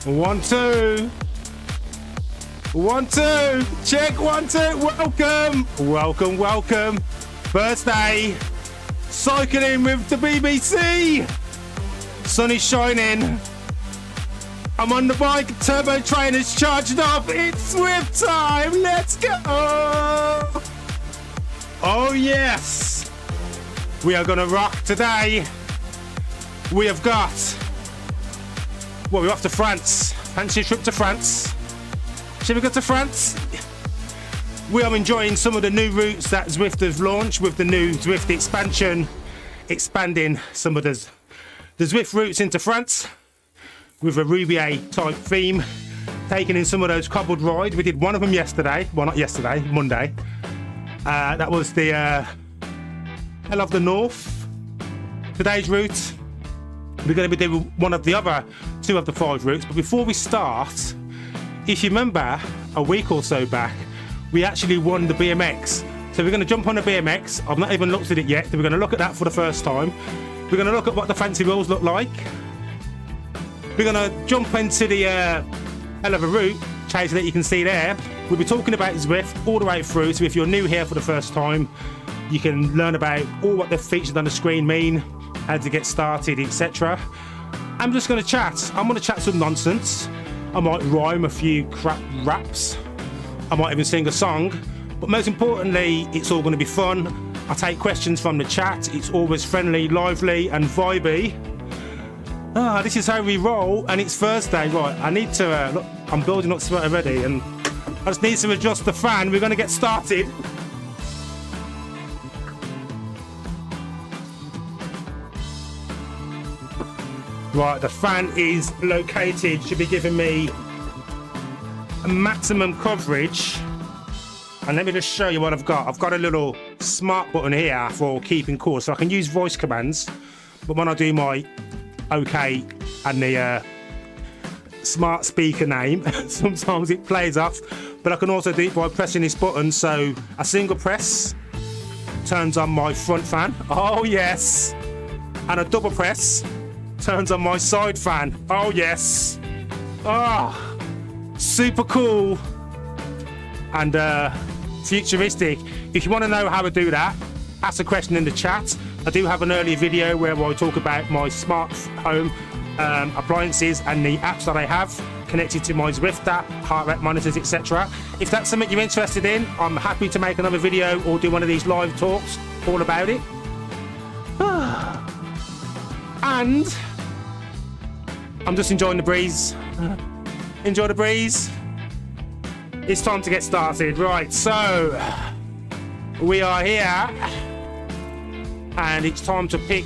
1, 2. 1, 2. Check 1, 2. Welcome. Welcome, welcome. First day. Cycling with the BBC. Sun is shining. I'm on the bike. Turbo trainer's charged up. It's Zwift time. Let's go. Oh, yes. We are going to rock today. We have got... Well, we're off to France. Fancy a trip to France? Should we go to France? We are enjoying some of the new routes that Zwift has launched with the new Zwift expansion, expanding some of the Zwift routes into France with a Roubaix type theme, taking in some of those cobbled rides. We did one of them yesterday. Well, not yesterday, Monday. That was the Hell of the North. Today's route, we're going to be doing one of the other 2 of the 5 routes. But before we start, if you remember a week or so back, we actually won the BMX. So we're going to jump on the BMX. I've not even looked at it yet. So we're going to look at that for the first time. We're going to look at what the fancy wheels look like. We're going to jump into the hell of a route, chase that you can see there. We'll be talking about Zwift all the way through. So if you're new here for the first time, you can learn about all what the features on the screen mean, how to get started, etc. I'm just going to chat. I'm going to chat some nonsense. I might rhyme a few crap raps. I might even sing a song. But most importantly, it's all going to be fun. I take questions from the chat. It's always friendly, lively and vibey. This is how we roll, and it's Thursday. Right, I need to... look, I'm building up sweat already, and I just need to adjust the fan. We're going to get started. Right, the fan is located, should be giving me a maximum coverage. And let me just show you what I've got. I've got a little smart button here for keeping course, so I can use voice commands. But when I do my OK and the smart speaker name, sometimes it plays off. But I can also do it by pressing this button. So a single press turns on my front fan. Oh, yes. And a double press turns on my side fan. Oh, yes. Oh, super cool and futuristic. If you want to know how to do that, ask a question in the chat. I do have an earlier video where I talk about my smart home appliances and the apps that I have connected to my Zwift app, heart rate monitors, etc. If that's something you're interested in, I'm happy to make another video or do one of these live talks all about it. And I'm just enjoying the breeze. Enjoy the breeze. It's time to get started. Right, so we are here and it's time to pick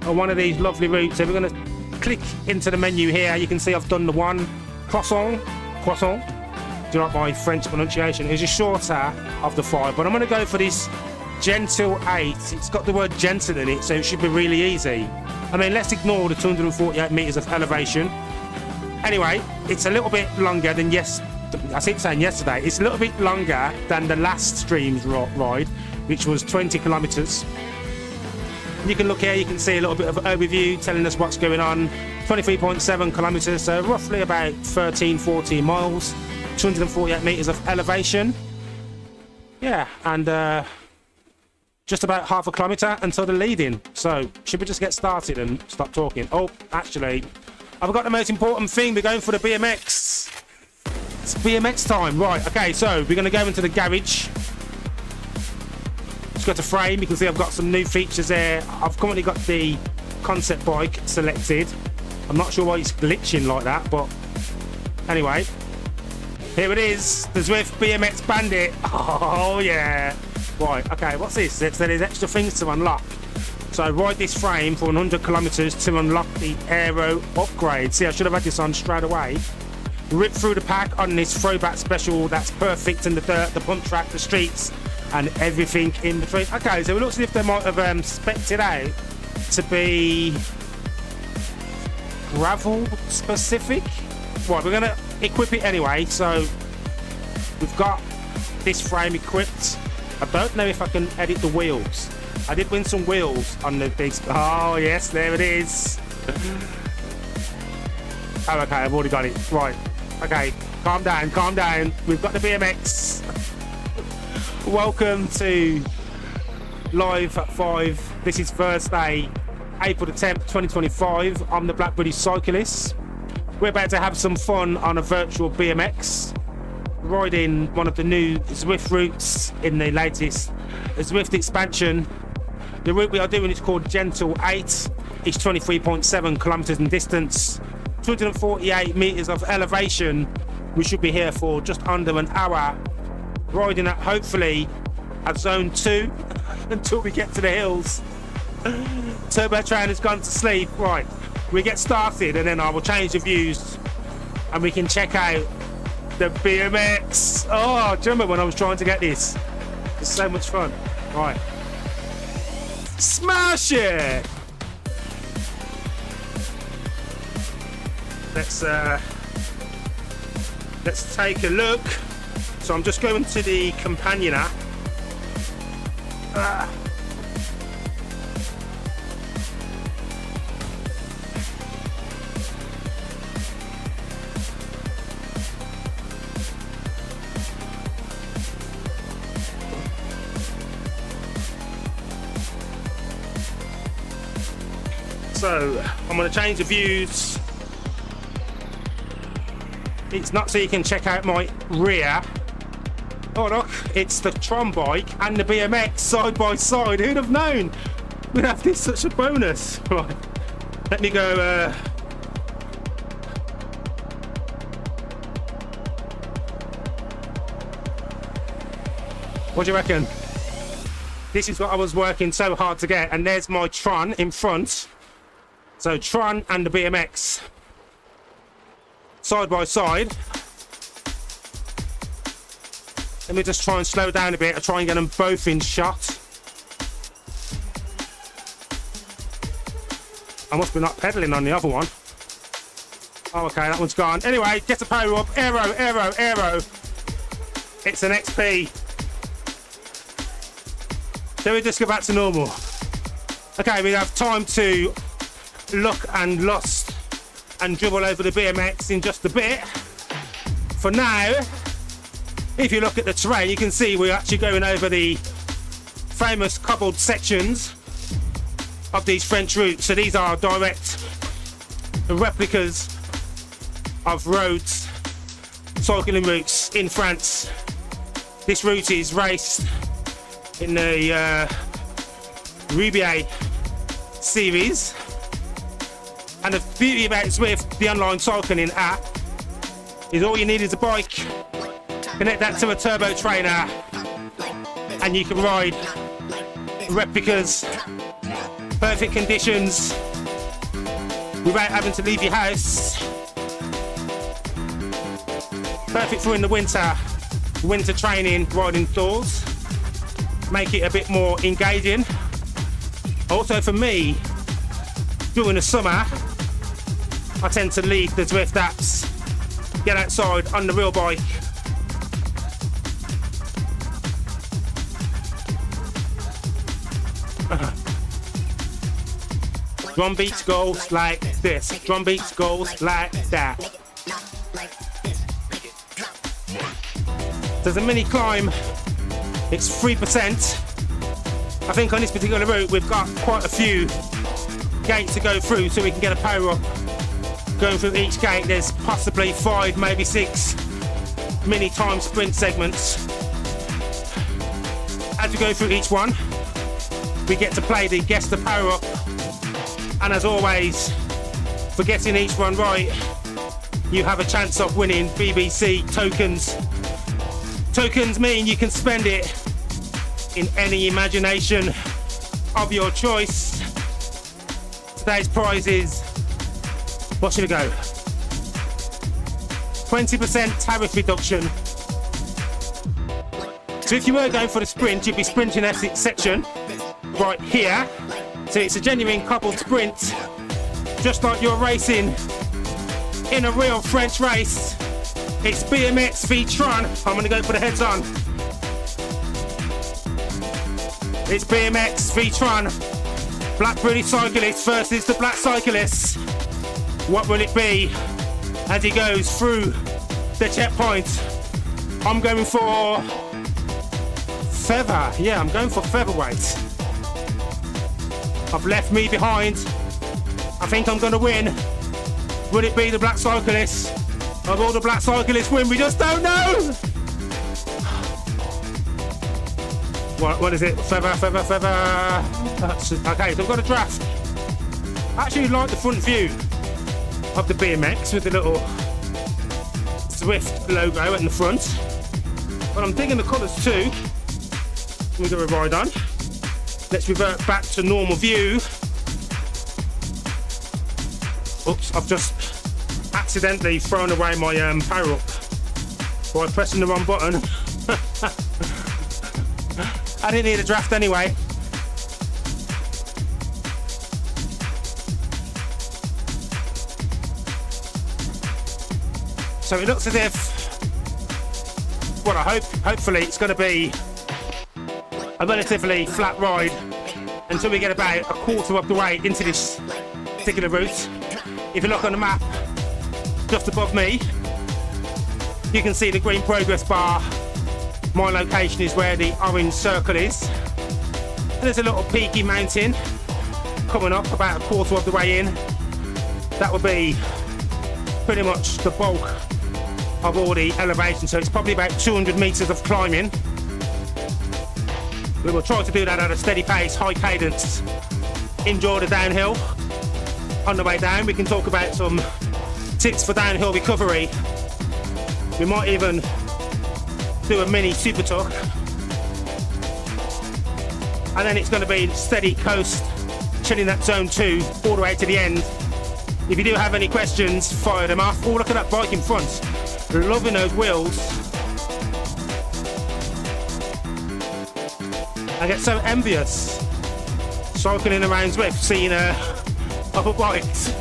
one of these lovely routes. So we're going to click into the menu here. You can see I've done the one croissant. Do you like my French pronunciation? It's a shorter of the 5, but I'm going to go for this Gentil 8. It's got the word gentle in it, so it should be really easy. I mean, let's ignore the 248 meters of elevation. Anyway, it's a little bit longer than I keep saying yesterday. It's a little bit longer than the last stream's ride, which was 20 kilometers. You can look here, you can see a little bit of an overview telling us what's going on. 23.7 kilometers, so roughly about 13-14 miles, 248 meters of elevation. Yeah, and just about half a kilometre until the lead-in. So, should we just get started and stop talking? Oh, actually, I've got the most important thing. We're going for the BMX. It's BMX time. Right, okay, so we're going to go into the garage. Just go to frame. You can see I've got some new features there. I've currently got the concept bike selected. I'm not sure why it's glitching like that, but anyway. Here it is, the Zwift BMX Bandit. Oh, yeah. Right, okay, what's this? So there's extra things to unlock. So I ride this frame for 100 kilometers to unlock the aero upgrade. See, I should have had this on straight away. Rip through the pack on this throwback special that's perfect in the dirt, the pump track, the streets, and everything in between. Okay, so it looks as if they might have spec'd it out to be gravel specific. Right, we're going to equip it anyway. So we've got this frame equipped. I don't know if I can edit the wheels. I did win some wheels on the big... Oh, yes, there it is. Oh, okay, I've already got it. Right. Okay, calm down, calm down. We've got the BMX. Welcome to Live at 5. This is Thursday, April the 10th, 2025. I'm the Black Cyclist. We're about to have some fun on a virtual BMX, riding one of the new Zwift routes in the latest Zwift expansion. The route we are doing is called Gentil 8. It's 23.7 kilometers in distance, 248 meters of elevation. We should be here for just under an hour, riding at hopefully at zone 2 until we get to the hills. Turbo train has gone to sleep. Right, we get started and then I will change the views and we can check out the BMX. Oh, do you remember when I was trying to get this? It's so much fun. Right, smash it. Let's take a look. So I'm just going to the companion app. So I'm going to change the views. It's not so you can check out my rear. Oh look, it's the Tron bike and the BMX side by side. Who'd have known we'd have this such a bonus? Right, let me go. What do you reckon? This is what I was working so hard to get, and there's my Tron in front. So Tron and the BMX side by side. Let me just try and slow down a bit. I'll try and get them both in shot. I must be not pedaling on the other one. Oh, okay, that one's gone. Anyway, get the power up. Aero, aero, aero. It's an XP. So we just go back to normal. Okay, we have time to look and lust and dribble over the BMX in just a bit. For now, if you look at the terrain, you can see we're actually going over the famous cobbled sections of these French routes. So these are direct replicas of roads, cycling routes in France. This route is raced in the Roubaix series. And the beauty about Zwift, the online cycling app, is all you need is a bike. Connect that to a turbo trainer and you can ride replicas, perfect conditions, without having to leave your house. Perfect for in the winter training, riding indoors. Make it a bit more engaging. Also for me, during the summer, I tend to leave the Zwift apps, get outside on the real bike. Drum beats goes like this. Drum beats goes like that. There's a mini climb. It's 3%. I think on this particular route we've got quite a few gates to go through so we can get a power up. Going through each gate, there's possibly 5, maybe 6 mini time sprint segments. As we go through each one, we get to play the guess the power up. And as always, for getting each one right, you have a chance of winning BBC tokens. Tokens mean you can spend it in any imagination of your choice. Today's prize is, what should we go? 20% tariff reduction. So if you were going for the sprint, you'd be sprinting this section right here. So it's a genuine cobbled sprint, just like you're racing in a real French race. It's BMX v Tron. I'm gonna go for the heads on. It's BMX v Tron. Black Cyclist versus the Black Cyclists. What will it be? as he goes through the checkpoint. I'm going for feather. Yeah, I'm going for featherweight. I've left me behind. I think I'm going to win. Would it be the Black Cyclist? Or will the Black Cyclist win? We just don't know. What is it? Feather. Okay, so I've got a draft. I actually like the front view of the BMX with the little Zwift logo in the front. But I'm digging the colours too. We'll do a ride on. Let's revert back to normal view. Oops, I've just accidentally thrown away my Powerup by pressing the wrong button. I didn't need a draft anyway. So it looks as if, well, hopefully it's going to be a relatively flat ride until we get about a quarter of the way into this particular route. If you look on the map just above me, you can see the green progress bar. My location is where the orange circle is. And there's a little peaky mountain coming up about a quarter of the way in. That would be pretty much the bulk of all the elevation, so it's probably about 200 metres of climbing. We will try to do that at a steady pace, high cadence. Enjoy the downhill. On the way down, we can talk about some tips for downhill recovery. We might even do a mini super tuck, and then it's going to be steady coast, chilling that zone 2 all the way to the end. If you do have any questions, fire them off. Oh, look at that bike in front, loving those wheels. I get so envious cycling around Zwift, seeing other bikes.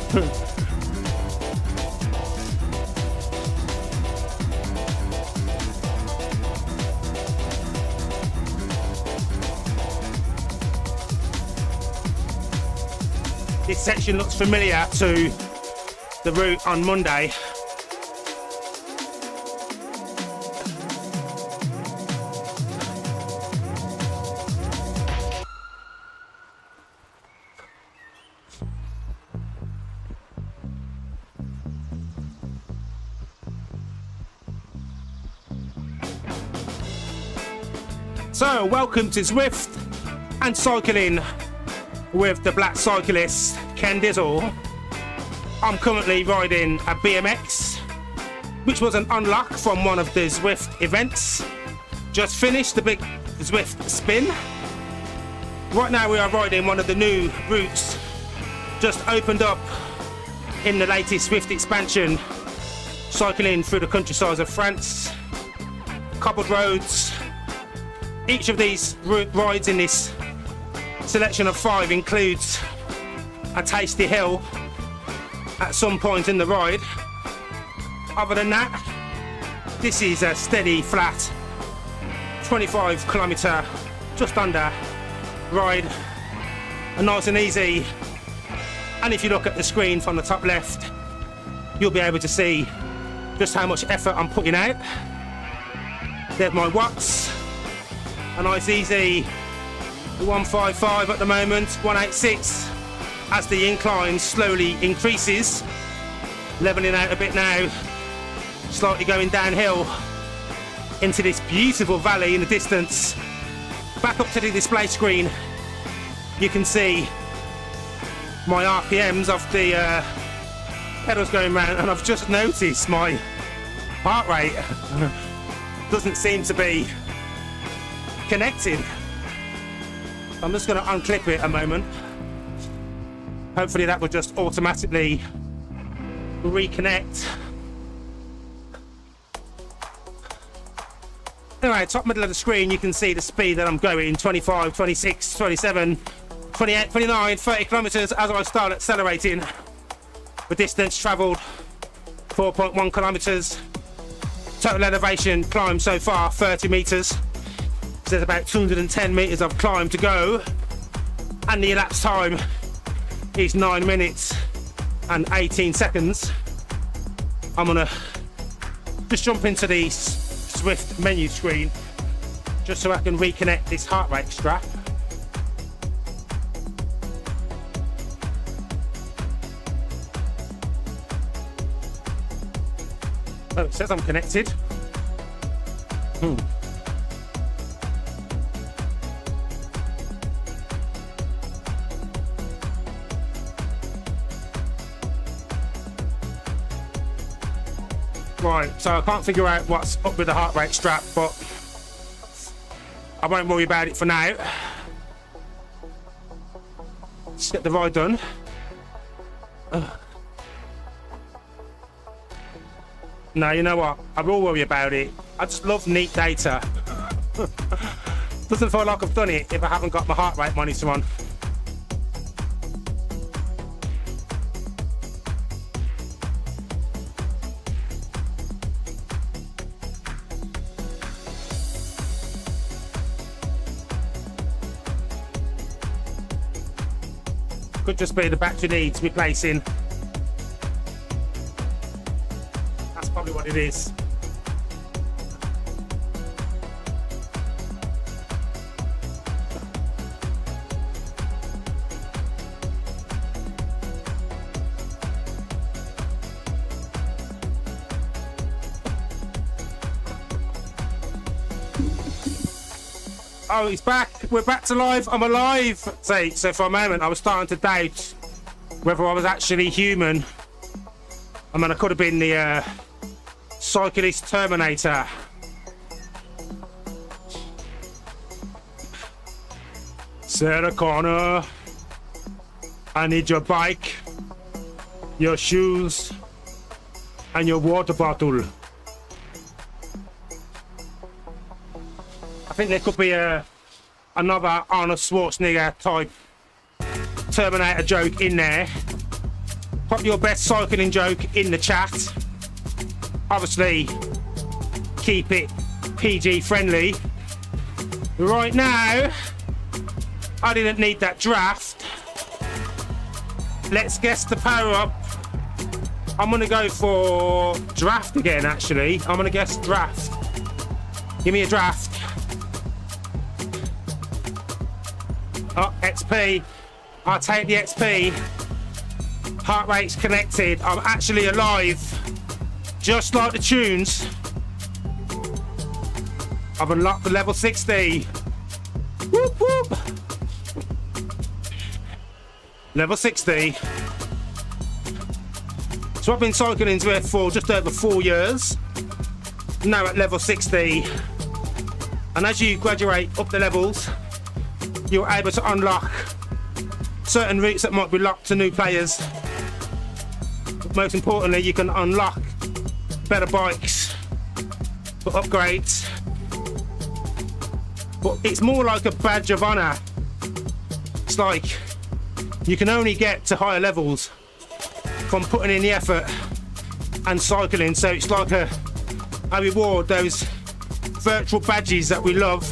This section looks familiar to the route on Monday. So, welcome to Zwift and cycling with the Black Cyclist Gentil. I'm currently riding a BMX, which was an unlock from one of the Zwift events. Just finished the big Zwift spin. Right now we are riding one of the new routes just opened up in the latest Zwift expansion, cycling through the countryside of France, cobbled roads. Each of these rides in this selection of 5 includes a tasty hill at some point in the ride. Other than that, this is a steady, flat 25 kilometre, just under ride, and nice and easy. And if you look at the screen from the top left, you'll be able to see just how much effort I'm putting out. There's my watts, a nice easy 155 at the moment, 186 as the incline slowly increases, leveling out a bit now, slightly going downhill into this beautiful valley in the distance. Back up to the display screen, you can see my RPMs of the pedals going round, and I've just noticed my heart rate doesn't seem to be connected. I'm just going to unclip it a moment. Hopefully that will just automatically reconnect. Anyway, top middle of the screen you can see the speed that I'm going, 25, 26, 27, 28, 29, 30 kilometers as I start accelerating. The distance travelled 4.1 kilometers. Total elevation climb so far 30 meters. So there's about 210 meters of climb to go, and the elapsed time is 9 minutes and 18 seconds. I'm gonna just jump into the Zwift menu screen just so I can reconnect this heart rate strap. Oh, it says I'm connected. Right, so I can't figure out what's up with the heart rate strap, but I won't worry about it for now. Let's get the ride done. No, you know what? I will worry about it. I just love neat data. Doesn't feel like I've done it if I haven't got my heart rate monitor on. Could just be the battery needs replacing. That's probably what it is. Oh, he's back. We're back to live. I'm alive. So for a moment, I was starting to doubt whether I was actually human. I mean, I could have been the cyclist Terminator. Sarah Connor, I need your bike, your shoes, and your water bottle. I think there could be another Arnold Schwarzenegger type Terminator joke in there. Put your best cycling joke in the chat. Obviously, keep it PG friendly. Right now, I didn't need that draft. Let's guess the power up. I'm gonna go for draft again, actually. I'm gonna guess draft. Give me a draft. Oh, XP. I'll take the XP. Heart rate's connected. I'm actually alive. Just like the tunes. I've unlocked the level 60. Whoop whoop. Level 60. So I've been cycling Zwift for just over 4 years. Now at level 60. And as you graduate up the levels, you're able to unlock certain routes that might be locked to new players. But most importantly, you can unlock better bikes for upgrades. But it's more like a badge of honor. It's like you can only get to higher levels from putting in the effort and cycling. So it's like a reward, those virtual badges that we love.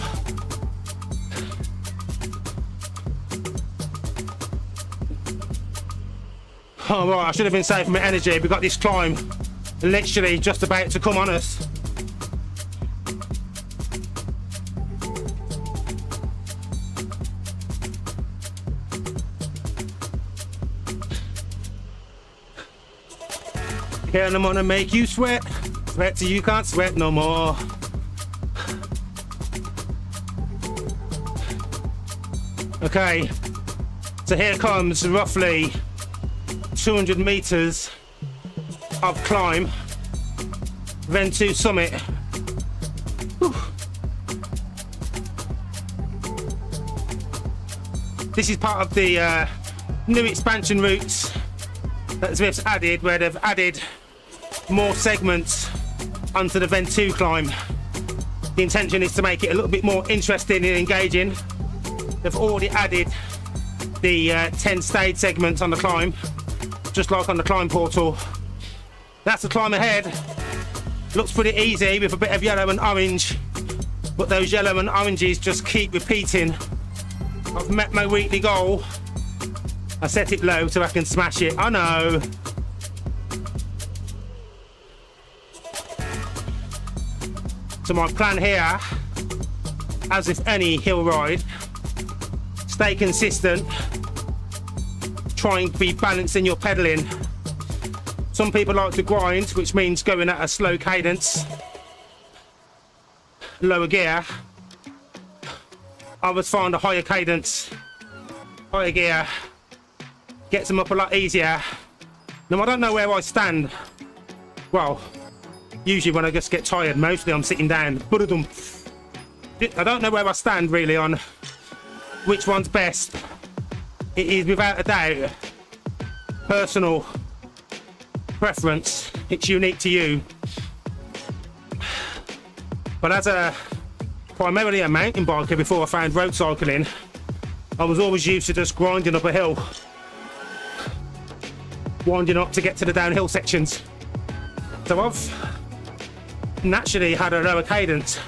Oh right, I should have been saving my energy. We've got this climb literally just about to come on us. Here I'm gonna make you sweat. Sweat till you can't sweat no more. Okay, so here comes roughly 200 meters of climb, then to summit. Whew. This is part of the new expansion routes that Zwift's added, where they've added more segments onto the Vent 2 climb. The intention is to make it a little bit more interesting and engaging. They've already added the 10 stage segments on the climb, just like on the climb portal. That's the climb ahead. Looks pretty easy with a bit of yellow and orange, but those yellow and oranges just keep repeating. I've met my weekly goal. I set it low so I can smash it. I know. So my plan here, as with any hill ride, stay consistent, try and be balanced in your pedaling. Some people like to grind, which means going at a slow cadence, lower gear. Others find a higher cadence, higher gear, gets them up a lot easier. Now I don't know where I stand. Well, usually when I just get tired, mostly I'm sitting down. I don't know where I stand really on which one's best. It is without a doubt personal preference. It's unique to you. But as primarily a mountain biker before I found road cycling, I was always used to just grinding up a hill, winding up to get to the downhill sections. So I've naturally had a lower cadence,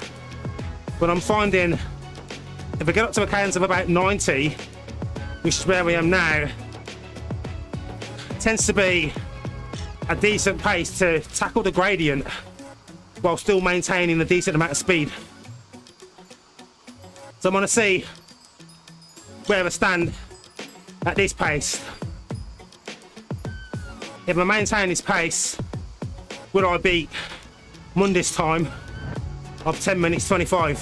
but I'm finding if I get up to a cadence of about 90, which is where I am now, it tends to be a decent pace to tackle the gradient while still maintaining a decent amount of speed. So I'm going to see where I stand at this pace. If I maintain this pace, will I beat Monday's time of 10 minutes 25?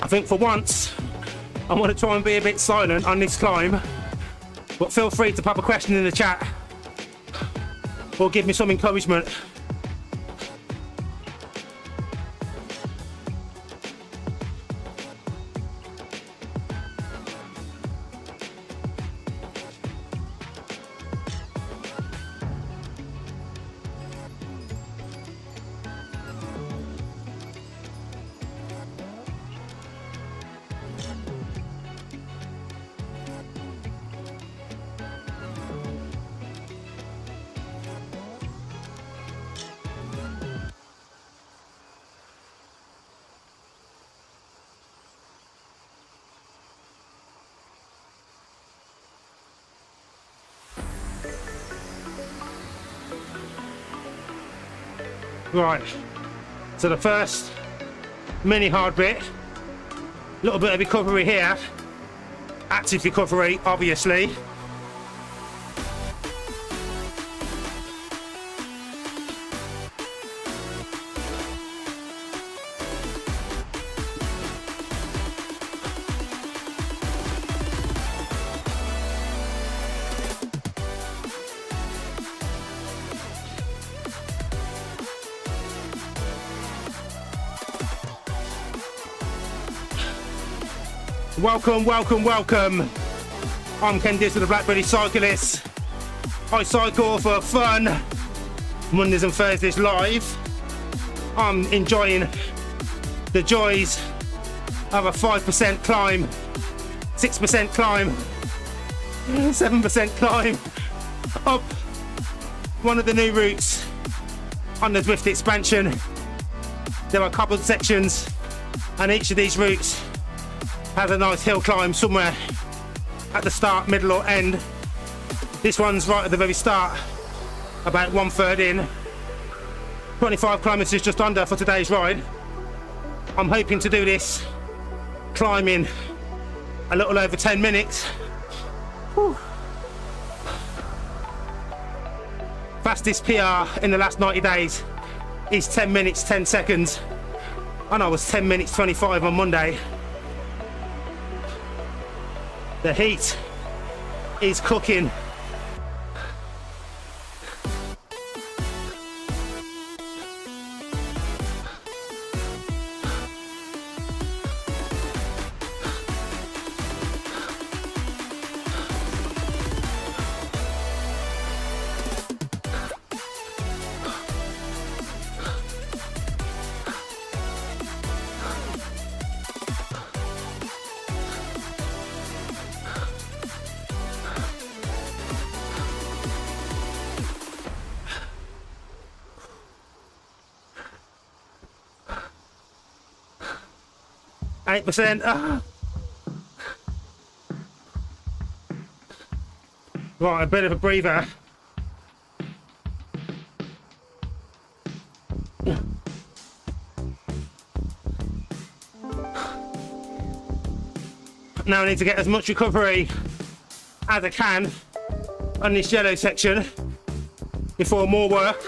I think for once, I want to try and be a bit silent on this climb, but feel free to pop a question in the chat or give me some encouragement. Right, so the first mini hard bit, a little bit of recovery here, active recovery obviously. Welcome, welcome, welcome. I'm Gentil, the Black Cyclist. I cycle for fun, Mondays and Thursdays live. I'm enjoying the joys of a 5% climb, 6% climb, 7% climb up one of the new routes on the Zwift expansion. There are cobbled sections, and each of these routes has a nice hill climb somewhere at the start, middle or end. This one's right at the very start, about 1/3 in. 25 kilometers just under for today's ride. I'm hoping to do this climbing a little over 10 minutes. Whew. Fastest PR in the last 90 days is 10 minutes 10 seconds, and I was 10 minutes 25 on Monday. The heat is cooking. %. Right, a bit of a breather. Now I need to get as much recovery as I can on this yellow section before more work.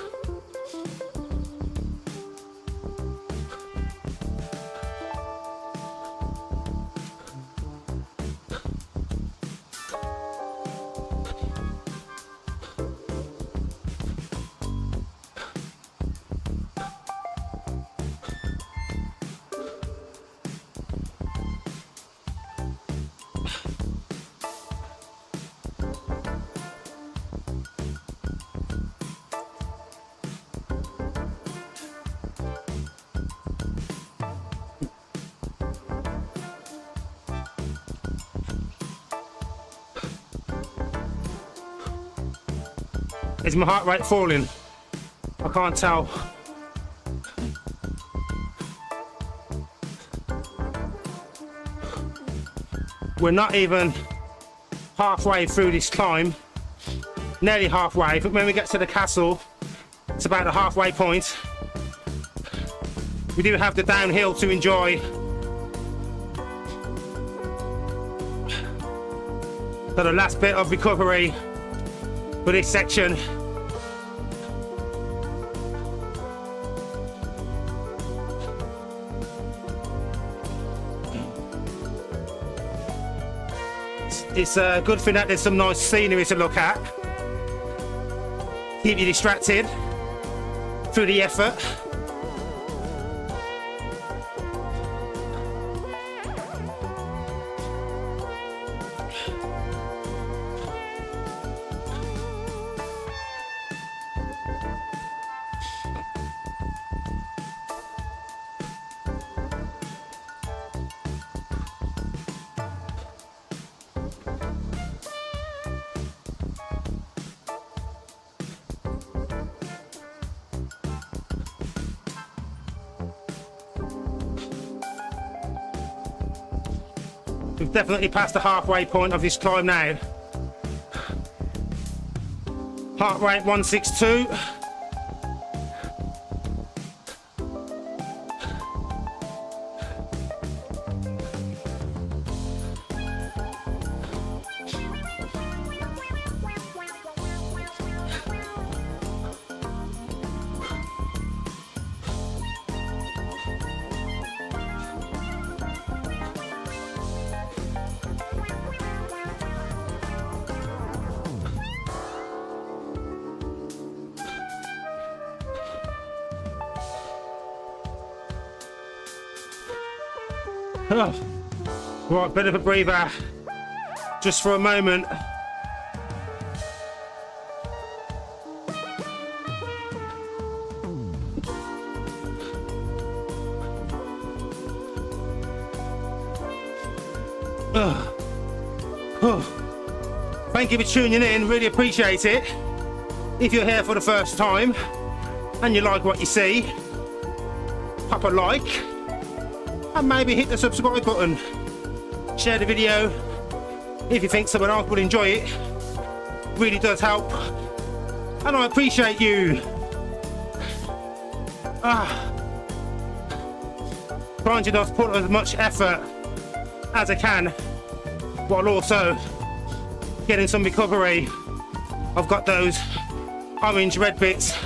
Is my heart rate falling? I can't tell. We're not even halfway through this climb. Nearly halfway, but when we get to the castle, it's about the halfway point. We do have the downhill to enjoy. So the last bit of recovery for this section. It's a good thing that there's some nice scenery to look at. Keep you distracted through the effort. We've definitely passed the halfway point of this climb now. Heart rate 162. Oh, right, bit of a breather, just for a moment. Thank you for tuning in, really appreciate it. If you're here for the first time and you like what you see, pop a like. And maybe hit the subscribe button. Share the video if you think someone else would enjoy it. Really does help. And I appreciate you. Trying to just put as much effort as I can while also getting some recovery. I've got those orange red bits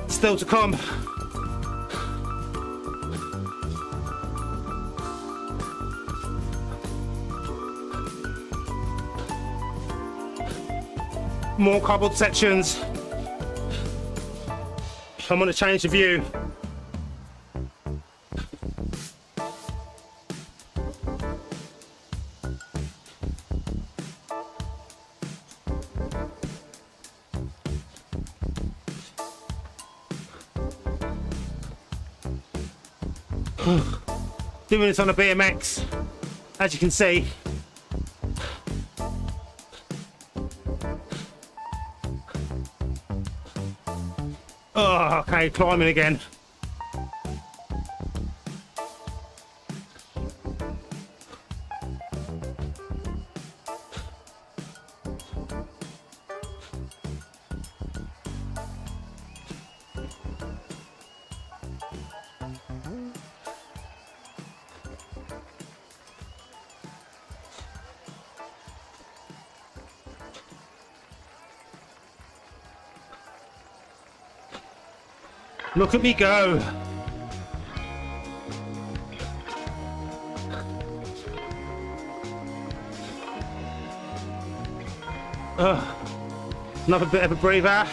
still to come. More cobbled sections. I'm going to change the view. Doing this on a BMX, as you can see. Oh, okay, climbing again. Look at me go. Another bit of a breather.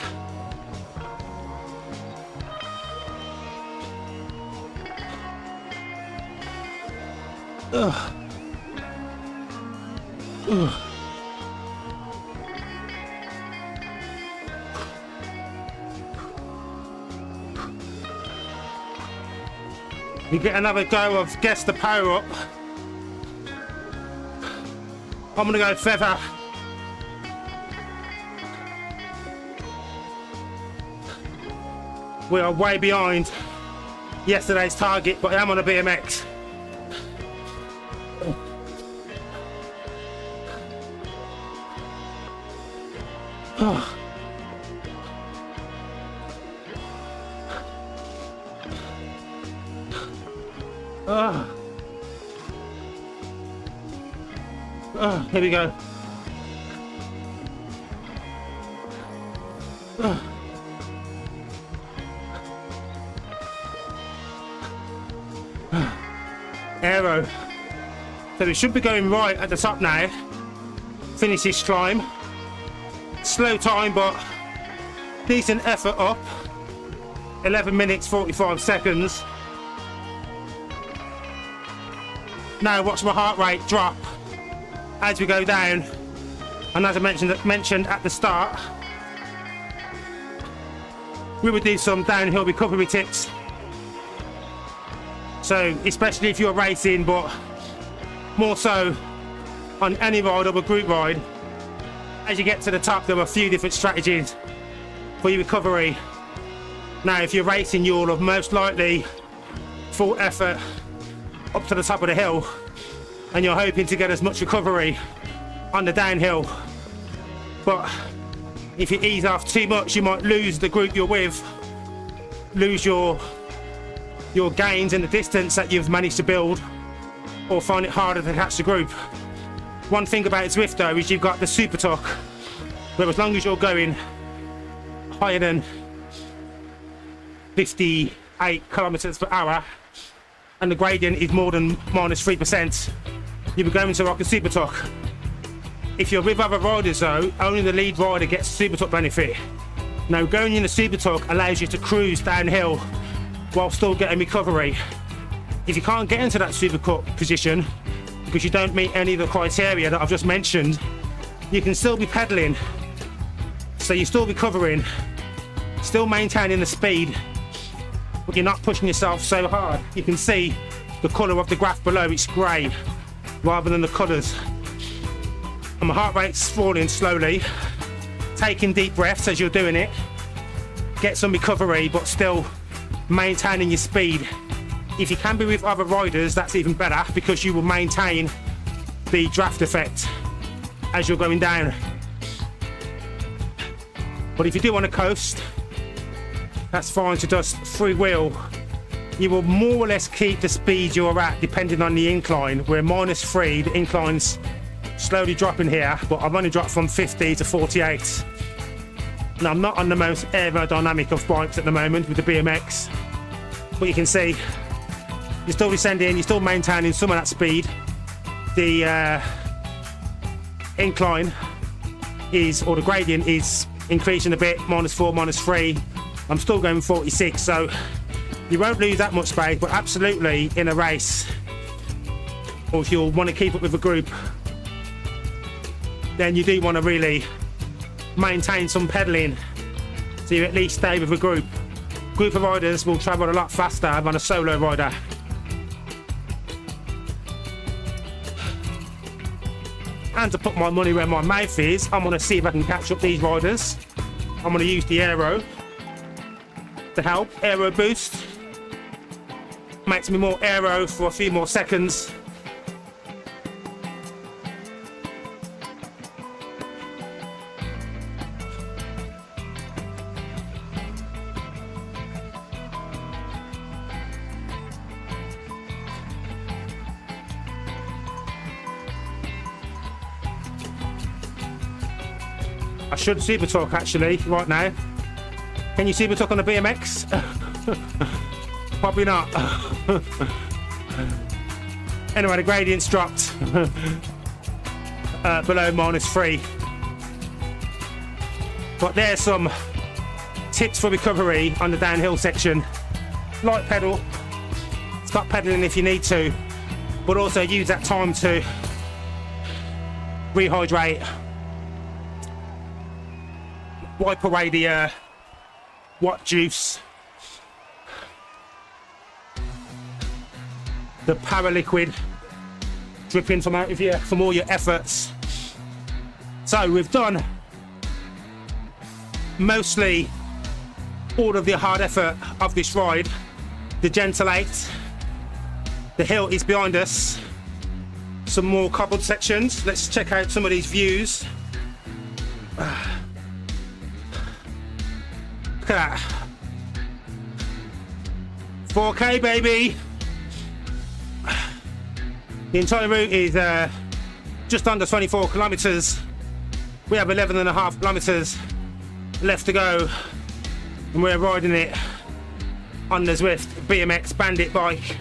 You get another go of guess the power up. I'm gonna go feather. We are way behind yesterday's target, but I am on a BMX. Here we go. Aero. So we should be going right at the top now. Finish this climb. Slow time, but decent effort up. 11 minutes 45 seconds. Now watch my heart rate drop as we go down, and as I mentioned at the start, we will do some downhill recovery tips. So especially if you're racing, but more so on any ride or a group ride, as you get to the top there are a few different strategies for your recovery. Now if you're racing, you'll have most likely full effort up to the top of the hill, and you're hoping to get as much recovery on the downhill. But if you ease off too much, you might lose the group you're with, lose your gains in the distance that you've managed to build, or find it harder to catch the group. One thing about Zwift though is you've got the super tuck, where as long as you're going higher than 58 kilometers per hour and the gradient is more than -3%, you'll be going to rock a super tuck. If you're with other riders though, only the lead rider gets super tuck benefit. Now going in the super tuck allows you to cruise downhill while still getting recovery. If you can't get into that super tuck position because you don't meet any of the criteria that I've just mentioned, you can still be pedaling. So you're still recovering, still maintaining the speed, but you're not pushing yourself so hard. You can see the colour of the graph below, it's grey rather than the colours. And my heart rate's falling slowly. Taking deep breaths as you're doing it. Get some recovery, but still maintaining your speed. If you can be with other riders, that's even better, because you will maintain the draft effect as you're going down. But if you do want to coast, that's fine to just freewheel. You will more or less keep the speed you're at depending on the incline. We're -3, the incline's slowly dropping here, but I've only dropped from 50 to 48. Now I'm not on the most aerodynamic of bikes at the moment with the BMX, but you can see you're still descending, you're still maintaining some of that speed. The incline is, or the gradient is increasing a bit, -4, -3. I'm still going 46, so you won't lose that much space, but absolutely in a race, or if you'll want to keep up with a group, then you do want to really maintain some pedaling so you at least stay with a group. Group of riders will travel a lot faster than a solo rider. And to put my money where my mouth is, I'm going to see if I can catch up these riders. I'm going to use the aero to help. Aero boost makes me more aero for a few more seconds. I should super talk actually right now. Can you super talk on the BMX? Probably not. Anyway, the gradient's dropped below -3. But there's some tips for recovery on the downhill section. Light pedal, stop pedaling if you need to, but also use that time to rehydrate. Wipe away the what juice. The para liquid dripping from out of you from all your efforts. So we've done mostly all of the hard effort of this ride. The Gentil 8, the hill is behind us. Some more cobbled sections. Let's check out some of these views. Look at that. 4K, baby. The entire route is just under 24 kilometers. We have 11.5 kilometers left to go, and we're riding it on the Zwift BMX Bandit bike.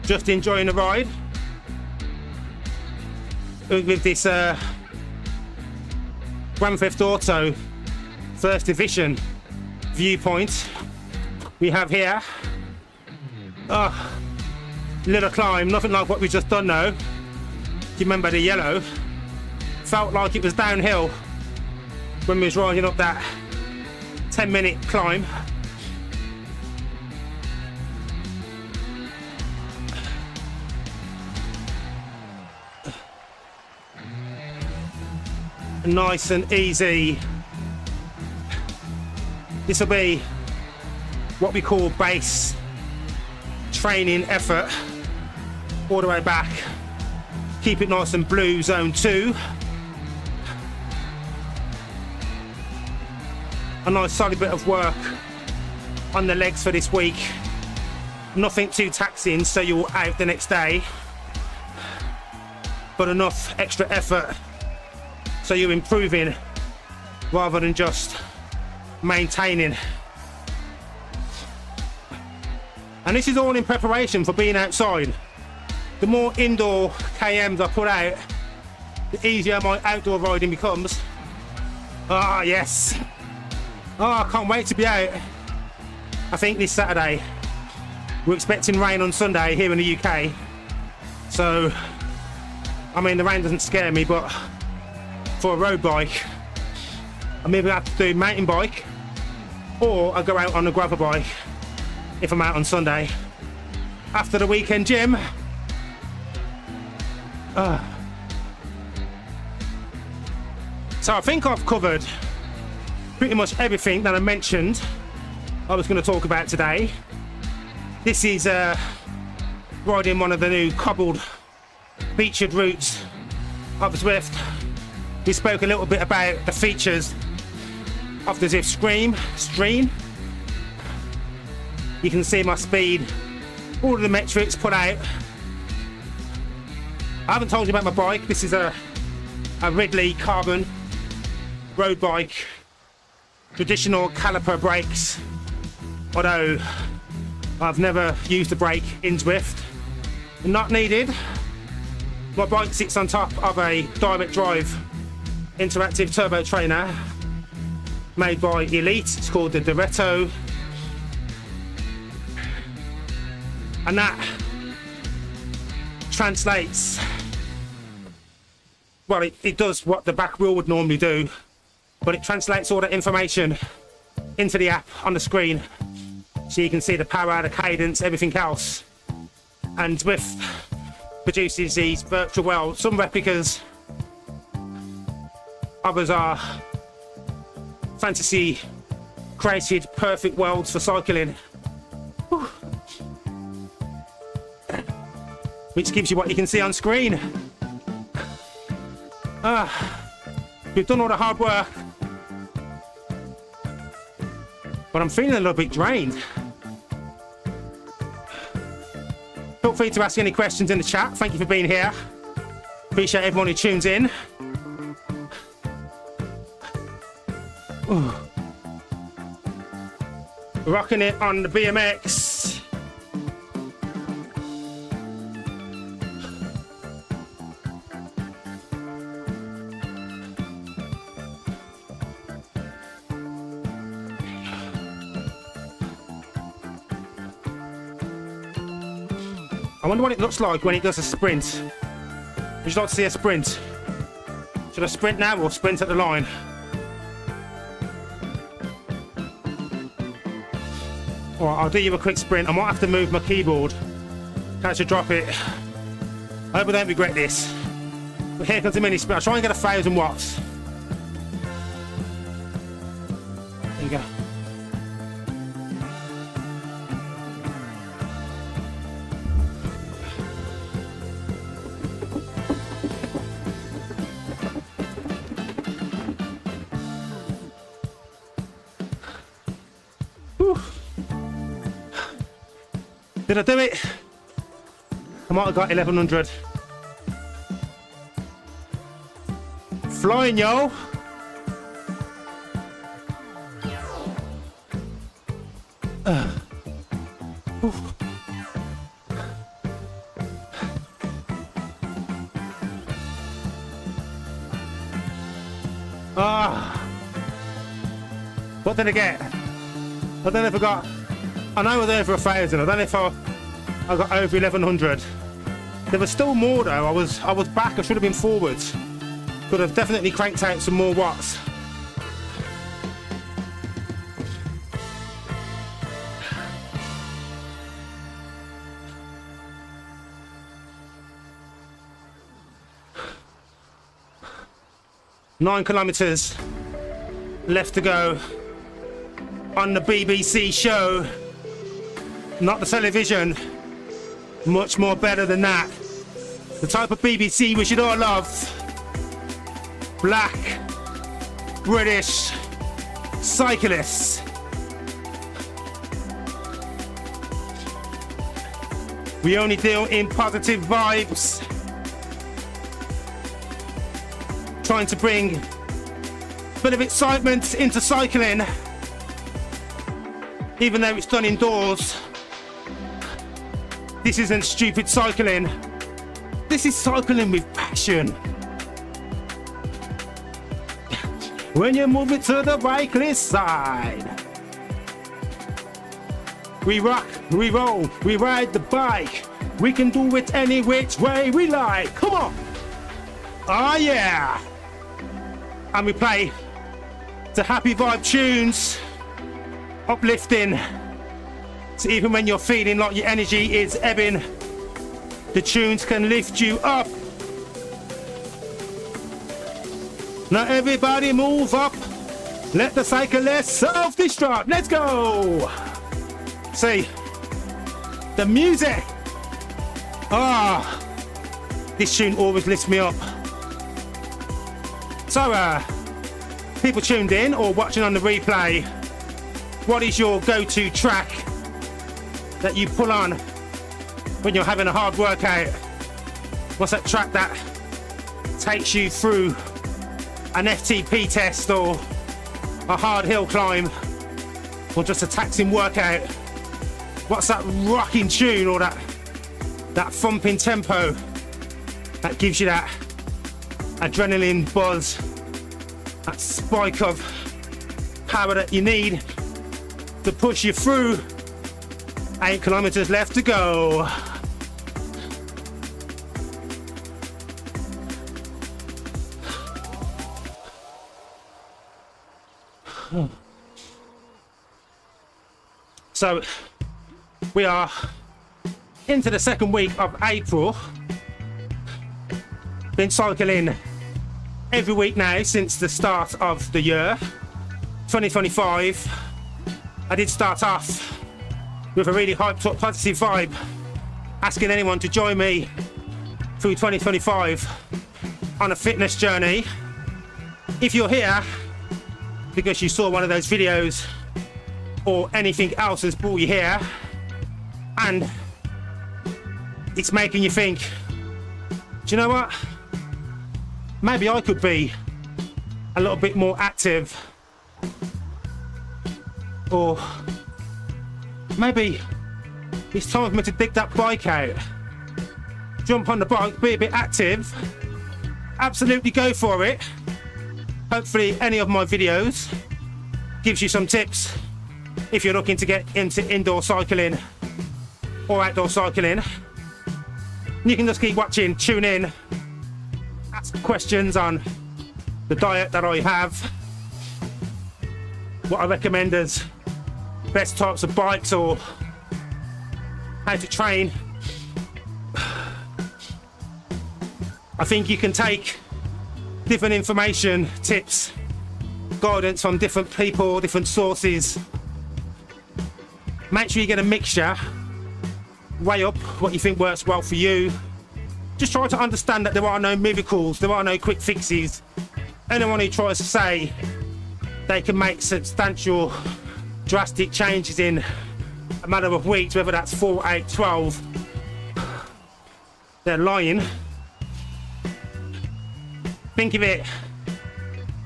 Just enjoying the ride with this Grand Theft Auto First Edition viewpoint we have here. Oh, little climb, nothing like what we've just done now. Do you remember the yellow? Felt like it was downhill when we was riding up that 10-minute climb. Nice and easy. This will be what we call base training effort all the way back. Keep it nice and blue, zone 2. A nice solid bit of work on the legs for this week. Nothing too taxing so you're out the next day, but enough extra effort so you're improving rather than just maintaining. And this is all in preparation for being outside. The more indoor KMs I put out, the easier my outdoor riding becomes. Ah, yes. Oh, I can't wait to be out. I think this Saturday. We're expecting rain on Sunday here in the UK. So, I mean, the rain doesn't scare me, but for a road bike, I maybe have to do mountain bike, or I go out on a gravel bike if I'm out on Sunday after the weekend gym. So I think I've covered pretty much everything that I mentioned I was going to talk about today. This is riding one of the new cobbled featured routes of Zwift. We spoke a little bit about the features of the Zwift Stream. You can see my speed, all of the metrics put out. I haven't told you about my bike. This is a Ridley carbon road bike, traditional caliper brakes, although I've never used a brake in Zwift. Not needed. My bike sits on top of a direct drive interactive turbo trainer made by Elite. It's called the Doretto, and that translates, well, it does what the back wheel would normally do, but it translates all that information into the app on the screen, so you can see the power, the cadence, everything else. And Zwift produces these virtual worlds, some replicas, others are fantasy created perfect worlds for cycling. Whew. Which gives you what you can see on screen. We've done all the hard work, but I'm feeling a little bit drained. Feel free to ask any questions in the chat. Thank you for being here. Appreciate everyone who tunes in. Rocking it on the BMX. I wonder what it looks like when it does a sprint. Would you like to see a sprint? Should I sprint now or sprint at the line? Alright, I'll do you a quick sprint. I might have to move my keyboard. Can't you drop it? I hope I don't regret this. But here comes a mini sprint. I'll try and get 1,000 watts. There you go. Did I do it? I might have got 1100. Flying, yo. What did I get? I don't know if I got. I know I was over 1,000. I don't know if I got over 1,100. There was still more though. I was back. I should have been forwards. Could have definitely cranked out some more watts. Nine kilometers left to go on the BBC show. Not the television. Much more better than that. The type of BBC we should all love. Black British cyclists. We only deal in positive vibes. Trying to bring a bit of excitement into cycling. Even though it's done indoors. This isn't stupid cycling. This is cycling with passion. When you move it to the cyclist side. We rock, we roll, we ride the bike. We can do it any which way we like. Come on. Oh yeah. And we play to happy vibe tunes. Uplifting. So even when you're feeling like your energy is ebbing, the tunes can lift you up. Now everybody move up. Let the cyclist self-destruct. Let's go. See, the music. This tune always lifts me up. So, people tuned in or watching on the replay, what is your go-to track that you pull on when you're having a hard workout? What's that track that takes you through an FTP test or a hard hill climb or just a taxing workout? What's that rocking tune or that thumping tempo that gives you that adrenaline buzz, that spike of power that you need to push you through? 8 kilometers left to go. So we are into the second week of April. Been cycling every week now since the start of the year 2025. I did start off with a really hyped up positive vibe, asking anyone to join me through 2025 on a fitness journey. If you're here because you saw one of those videos or anything else has brought you here and it's making you think, do you know what? Maybe I could be a little bit more active, or maybe it's time for me to dig that bike out. Jump on the bike, be a bit active. Absolutely go for it. Hopefully any of my videos gives you some tips if you're looking to get into indoor cycling or outdoor cycling. You can just keep watching, tune in, ask questions on the diet that I have, what I recommend as best types of bikes or how to train. I think you can take different information, tips, guidance from different people, different sources. Make sure you get a mixture. Weigh up what you think works well for you. Just try to understand that there are no miracles, there are no quick fixes. Anyone who tries to say they can make substantial, drastic changes in a matter of weeks, whether that's 4, 8, 12, they're lying. Think of it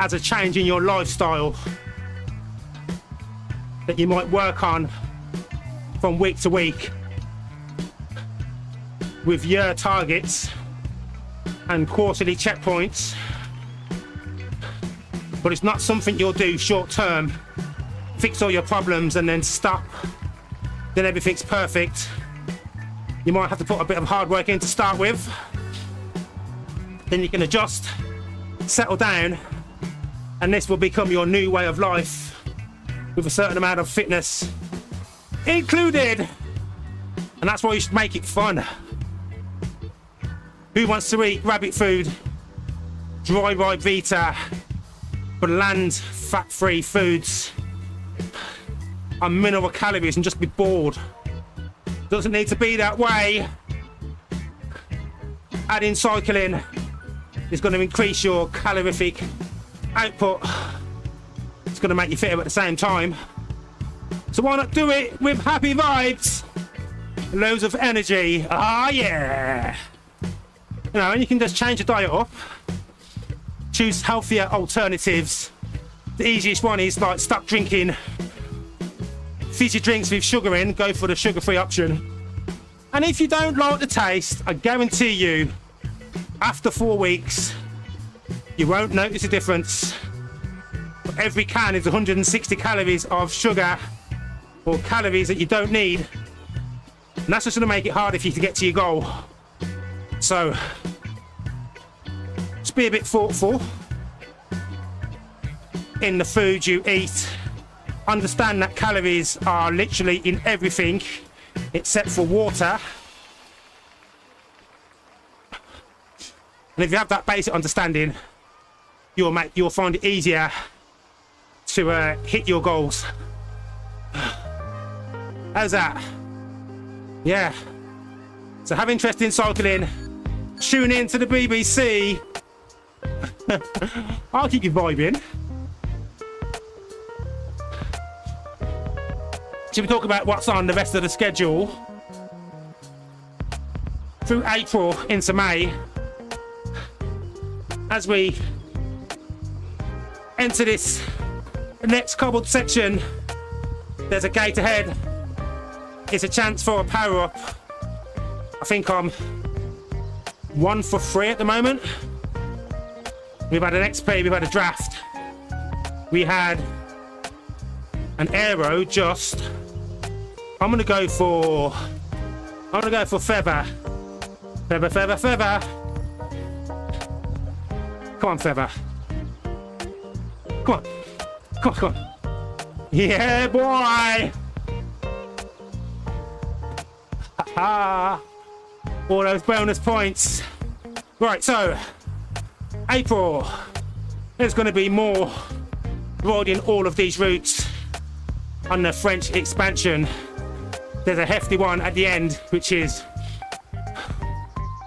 as a change in your lifestyle that you might work on from week to week with year targets and quarterly checkpoints. But it's not something you'll do short term, fix all your problems and then stop, then everything's perfect. You might have to put a bit of hard work in to start with, then you can adjust, settle down, and this will become your new way of life with a certain amount of fitness included. And that's why you should make it fun. Who wants to eat rabbit food, dry ride Vita, bland fat-free foods on minimal calories and just be bored? Doesn't need to be that way. Adding cycling is going to increase your calorific output. It's going to make you fitter at the same time. So why not do it with happy vibes? Loads of energy. Ah, yeah. You know, and you can just change your diet up. Choose healthier alternatives. The easiest one is like stop drinking fizzy drinks with sugar in, go for the sugar-free option. And if you don't like the taste, I guarantee you, after 4 weeks, you won't notice a difference. Every can is 160 calories of sugar or calories that you don't need. And that's just going to make it harder for you to get to your goal. So, just be a bit thoughtful in the food you eat. Understand that calories are literally in everything except for water. And if you have that basic understanding, you'll find it easier to hit your goals. How's that? Yeah. So have interest in cycling. Tune in to the BBC. I'll keep you vibing. Should we talk about what's on the rest of the schedule? Through April into May, as we enter this next Cobbled section, there's a gate ahead. It's a chance for a Powerup. I think I'm 1 for 3 at the moment. We've had an XP, we've had a draft. We had an aero just. I'm gonna go for feather. Feather, feather, feather. Come on, feather. Come on. Come on, come on. Yeah, boy! Ha! All those bonus points. Right, so April, there's going to be more riding all of these routes on the French expansion. There's a hefty one at the end, which is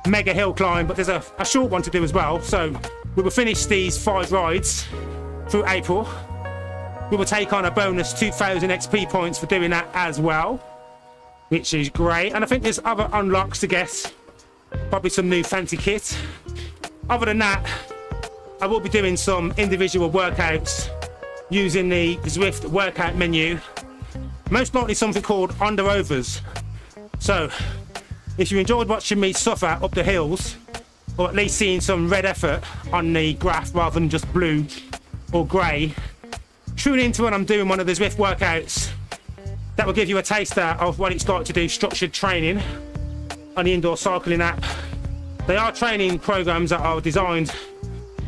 mega hill climb, but there's a short one to do as well. So we will finish these 5 rides through April. We will take on a bonus 2,000 XP points for doing that as well, which is great. And I think there's other unlocks to get, probably some new fancy kit. Other than that, I will be doing some individual workouts using the Zwift workout menu. most likely something called under-overs. So if you enjoyed watching me suffer up the hills, or at least seeing some red effort on the graph rather than just blue or grey, tune into when I'm doing one of the Zwift workouts. That will give you a taster of what it's like to do structured training on the Indoor Cycling app. They are training programs that are designed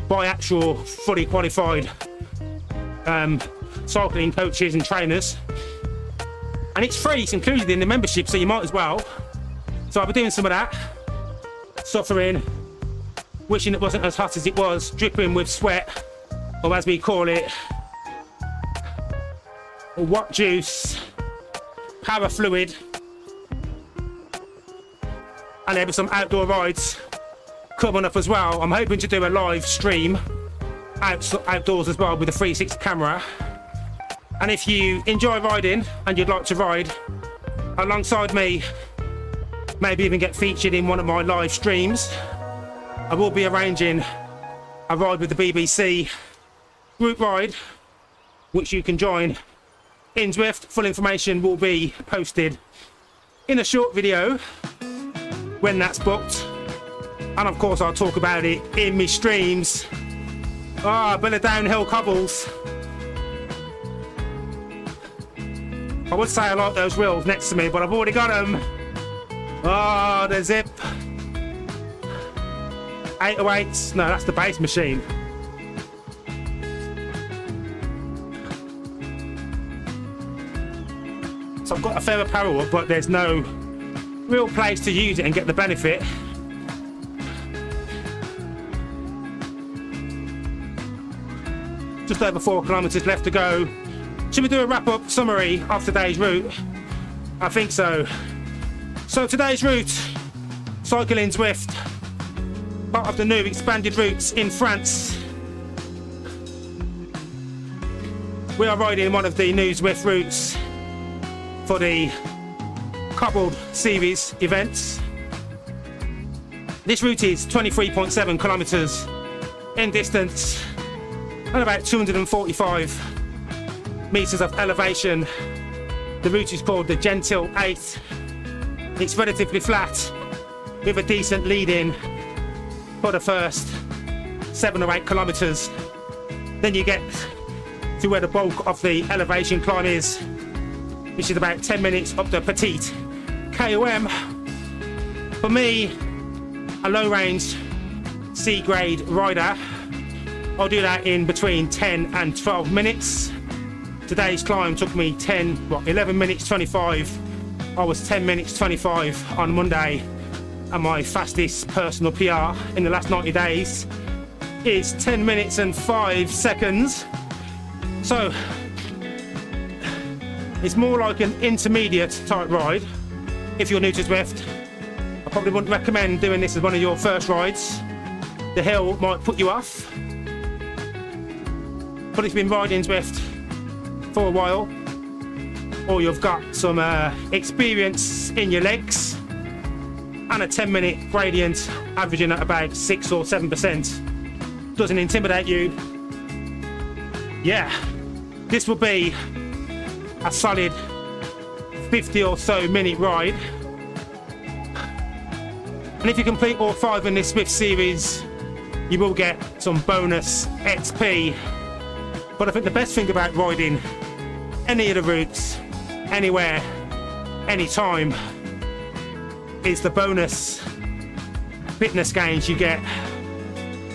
by actual fully qualified cycling coaches and trainers, and it's free. It's included in the membership, so you might as well. So I'll be doing some of that, suffering, wishing it wasn't as hot as it was, dripping with sweat, or as we call it, what juice, power fluid, and there'll be some outdoor rides coming up as well. I'm hoping to do a live stream outdoors as well with a 360 camera. And if you enjoy riding and you'd like to ride alongside me, maybe even get featured in one of my live streams, I will be arranging a ride with the BBC group ride, which you can join in Zwift. Full information will be posted in a short video when that's booked, and of course I'll talk about it in my streams. A bit of downhill cobbles. I would say I like those wheels next to me, but I've already got them. The Zip 808s. No, that's the base machine. So I've got a fair of Powerup, but there's no real place to use it and get the benefit. Just over 4 kilometers left to go. Should we do a wrap-up summary of today's route? I think so. So today's route, Cycling Zwift, part of the new expanded routes in France. We are riding one of the new Zwift routes for the Cobbled series events. This route is 23.7 kilometers in distance and about 245 meters of elevation. The route is called the Gentil 8. It's relatively flat with a decent lead-in for the first 7 or 8 kilometers. Then you get to where the bulk of the elevation climb is, which is about 10 minutes up the Petit KOM. For me, a low-range C-grade rider, I'll do that in between 10 and 12 minutes. Today's climb took me 11 minutes 25. I was 10 minutes 25 on Monday, and my fastest personal PR in the last 90 days is 10 minutes and 5 seconds. So it's more like an intermediate type ride. If you're new to Zwift, I probably wouldn't recommend doing this as one of your first rides. The hill might put you off, but if you've been riding Zwift for a while, or you've got some experience in your legs, and a 10-minute gradient averaging at about 6 or 7% doesn't intimidate you, yeah, this will be a solid 50 or so minute ride. And if you complete all 5 in this Zwift series, you will get some bonus XP. But I think the best thing about riding any of the routes, anywhere, anytime, is the bonus fitness gains you get.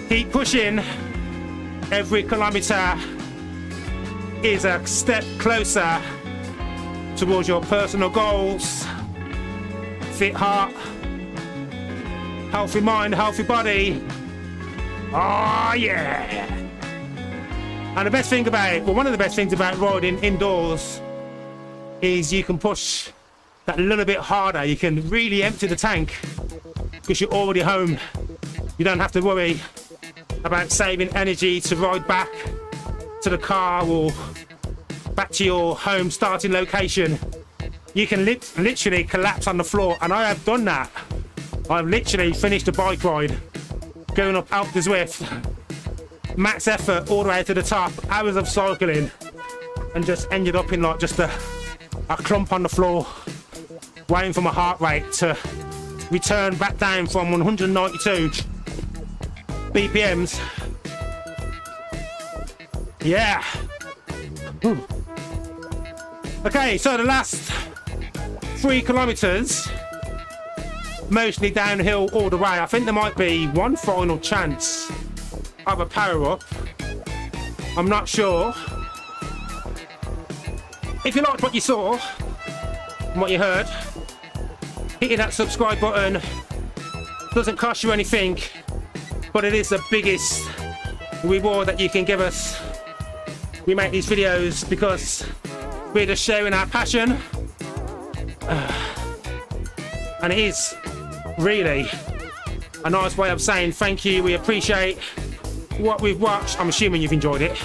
Keep pushing. Every kilometre is a step closer towards your personal goals. Fit heart, healthy mind, healthy body. Oh yeah! And the best thing about, well, one of the best things about riding indoors is you can push that little bit harder. You can really empty the tank because you're already home. You don't have to worry about saving energy to ride back to the car or back to your home starting location. You can literally collapse on the floor, and I have done that. I've literally finished a bike ride going up the Zwift, max effort all the way to the top, hours of cycling, and just ended up in like just a I clump on the floor, waiting for my heart rate to return back down from 192 BPMs. Yeah. Ooh. Okay, so the last 3 kilometers, mostly downhill all the way. I think there might be one final chance of a power up. I'm not sure. If you liked what you saw and what you heard, hitting that subscribe button doesn't cost you anything, but it is the biggest reward that you can give us. We make these videos because we're just sharing our passion, and it is really a nice way of saying thank you. We appreciate what we've watched. I'm assuming you've enjoyed it.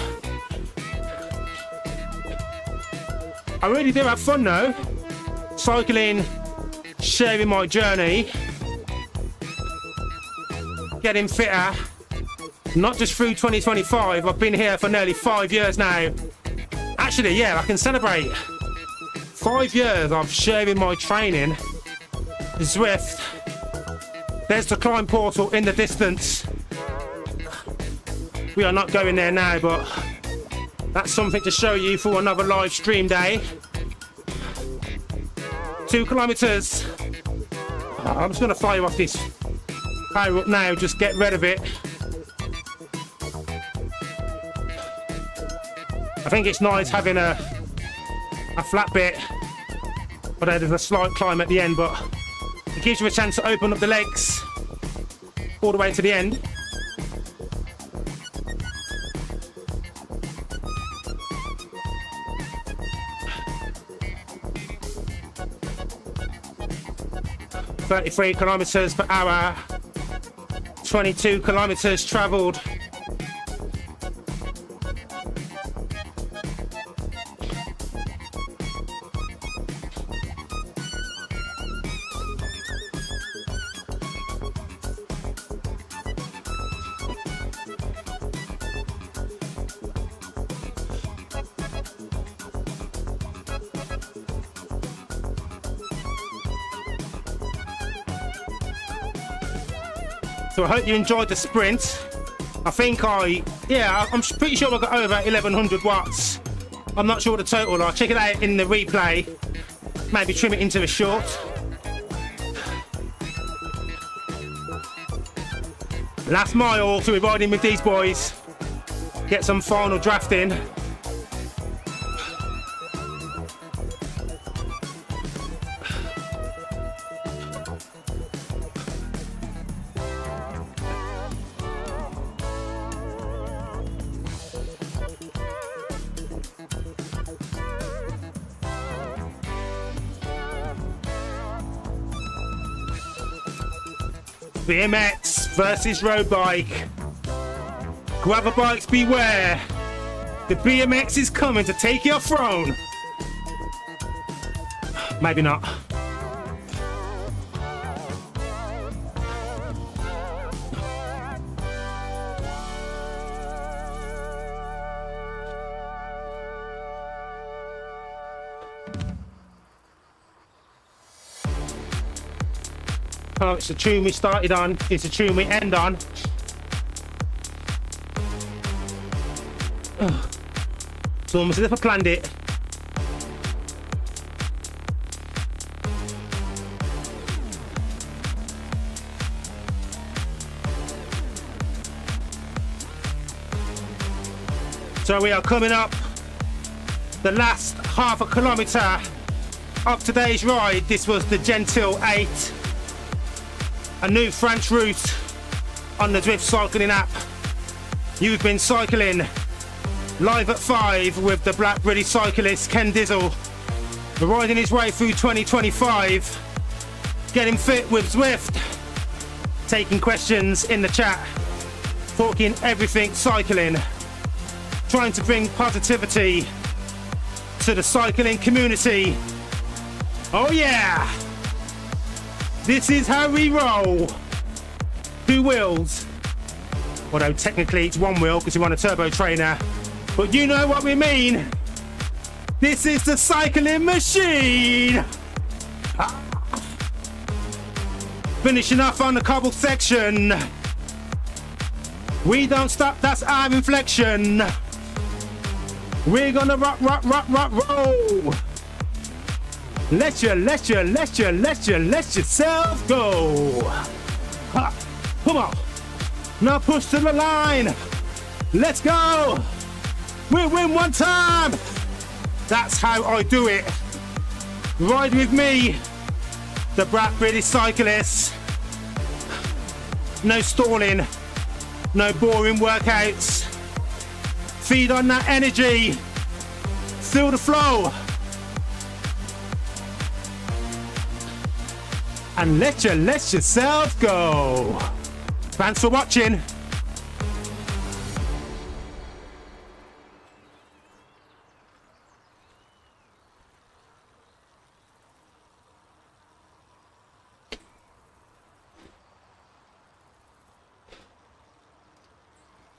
I really do have fun though, cycling, sharing my journey, getting fitter, not just through 2025. I've been here for nearly 5 years now. Actually, yeah, I can celebrate 5 years of sharing my training. Zwift. There's the climb portal in the distance. We are not going there now, but that's something to show you for another live stream day. 2 kilometers. I'm just gonna fire off this power up now, just get rid of it. I think it's nice having a flat bit, but there's a slight climb at the end, but it gives you a chance to open up the legs all the way to the end. "33 kilometers per hour, 22 kilometers traveled." So I hope you enjoyed the sprint. I think I'm pretty sure I got over 1100 watts. I'm not sure the total. I'll check it out in the replay. Maybe trim it into a short. Last mile to be riding with these boys. Get some final drafting. BMX versus road bike. Gravel bikes beware. The BMX is coming to take your throne. Maybe not. Oh, it's the tune we started on, it's the tune we end on. It's almost as if I planned it. So we are coming up the last half a kilometre of today's ride. This was the Gentil 8. A new French route on the Zwift Cycling app. You've been cycling live at 5 with the Black British cyclist Gentil, riding his way through 2025, getting fit with Zwift, taking questions in the chat, talking everything cycling, trying to bring positivity to the cycling community. Oh yeah! This is how we roll. 2 wheels. Although technically it's 1 wheel because we're on a turbo trainer. But you know what we mean. This is the cycling machine. Finishing off on the cobbled section. We don't stop, that's our inflection. We're gonna rock, rock, rock, rock, roll. Let yourself go. Ha. Come on. Now push to the line. Let's go. We'll win one time. That's how I do it. Ride with me, the Black British cyclist. No stalling, no boring workouts. Feed on that energy. Feel the flow. And let yourself go. Thanks for watching.